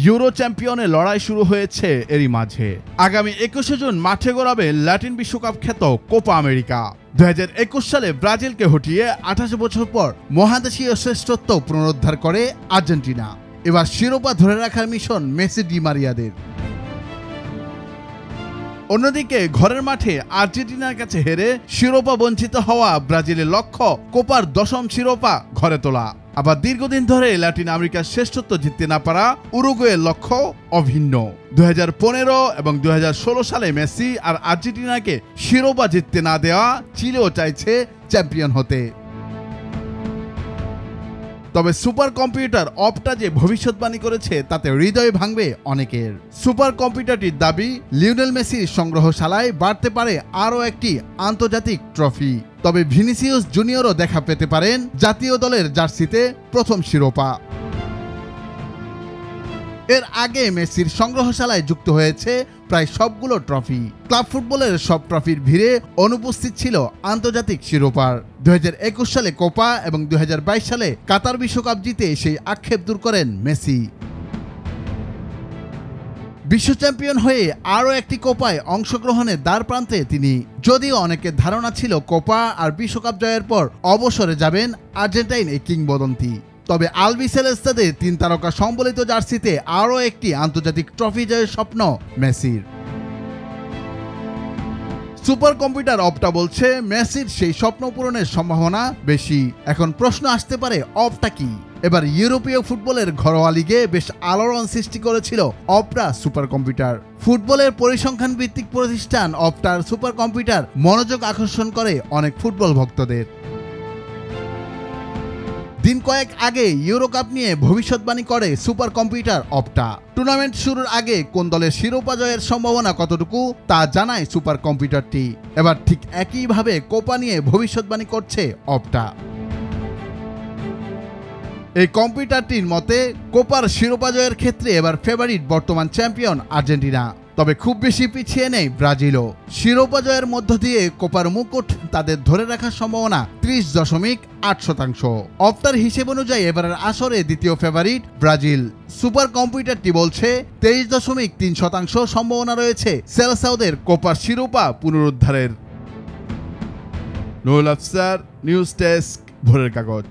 Euro চ্যাম্পিয়নের লড়াই শুরু হয়েছে এরই মাঝে। আগামী 21শে জুন মাঠে গড়াবে ল্যাটিন বিশ্বকাপ খ্যাত কোপা আমেরিকা। 2021 সালে ব্রাজিলকে হটিয়ে 28 বছর পর মহাদেশীয় শ্রেষ্ঠত্ব পুনরুদ্ধার করে আর্জেন্টিনা। এবার শিরোপা ধরে রাখার মিশন মেসি ডি মারিয়াদের। অন্যদিকে ঘরের মাঠে আর্জেন্টিনার কাছে হেরে শিরোপা বঞ্চিত হওয়া ব্রাজিলের লক্ষ্য কোপার 10ম শিরোপা ঘরে তোলা। আবার দীর্ঘদিন ধরে ল্যাটিন আমেরিকার শ্রেষ্ঠত্ব জিততে না পারা উরুগুয়ের লক্ষ্য অভিন্ন। 2015 এবং 2016 সালে মেসি আর আর্জেন্টিনাকে শিরোপা জিততে না দেওয়া চিলেও চাইছে চ্যাম্পিয়ন হতে। তবে সুপার কম্পিউটার অপটা যে ভবিষ্যৎবাণী করেছে তাতে হৃদয় ভাঙবে অনেকের। সুপার কম্পিউটারটির দাবি লিওনেল মেসির সংগ্রহশালায় বাড়তে পারে আরও একটি আন্তর্জাতিক ট্রফি। তবে ভিনিসিয়াস জুনিয়রও দেখা পেতে পারেন জাতীয় দলের জার্সিতে প্রথম শিরোপা। এর আগে মেসির সংগ্রহশালায় যুক্ত হয়েছে প্রায় সবগুলো ট্রফি। ক্লাব ফুটবলের সব ট্রফির ভিড়ে অনুপস্থিত ছিল আন্তর্জাতিক শিরোপার। 2021 সালে কোপা এবং 2022 সালে কাতার বিশ্বকাপ জিতে সেই আক্ষেপ দূর করেন মেসি। বিশ্ব চ্যাম্পিয়ন হয়ে আরও একটি কোপায় অংশগ্রহণের দ্বার প্রান্তে তিনি। যদিও অনেকের ধারণা ছিল কোপা আর বিশ্বকাপ জয়ের পর অবসরে যাবেন আর্জেন্টাইন এই কিংবদন্তি। তবে আলবিসেলেস্তাদের 3 তারকা সম্বলিত জার্সিতে আরও একটি আন্তর্জাতিক ট্রফি জয়ের স্বপ্ন মেসির। সুপার কম্পিউটার অপটা বলছে মেসির সেই স্বপ্ন পূরণের সম্ভাবনা বেশি। এখন প্রশ্ন আসতে পারে অপটা কি? এবার ইউরোপীয় ফুটবলের ঘরোয়া লিগে বেশ আলোড়ন সৃষ্টি করেছিল অপটা সুপার কম্পিউটার। ফুটবলের পরিসংখ্যান ভিত্তিক প্রতিষ্ঠান অপটার সুপার কম্পিউটার মনোযোগ আকর্ষণ করে অনেক ফুটবল ভক্তদের। দিন কয়েক আগে ইউরো কাপ নিয়ে ভবিষ্যৎবাণী করে সুপার কম্পিউটার অপটা। টুর্নামেন্ট শুরুর আগে কোন দলের শিরোপা জয়ের সম্ভাবনা কতটুকু তা জানায় সুপার কম্পিউটারটি। এবার ঠিক একইভাবে কোপা নিয়ে ভবিষ্যৎবাণী করছে অপটা। এই কম্পিউটারটির মতে কোপার শিরোপা জয়ের ক্ষেত্রে এবার ফেভারিট বর্তমান চ্যাম্পিয়ন আর্জেন্টিনা। তবে খুব বেশি পিছিয়ে নেই ব্রাজিলও। শিরোপা জয়ের মধ্য দিয়ে কোপার মুকুট তাদের ধরে রাখার সম্ভাবনা 30.8%। অপটার হিসেব অনুযায়ী এবারের আসরে দ্বিতীয় ফেভারিট ব্রাজিল। সুপার কম্পিউটারটি বলছে 23.3% সম্ভাবনা রয়েছে সেলেসাওদের কোপার শিরোপা পুনরুদ্ধারের। নুরুল আফসার, নিউজ ডেস্ক, ভোরের কাগজ।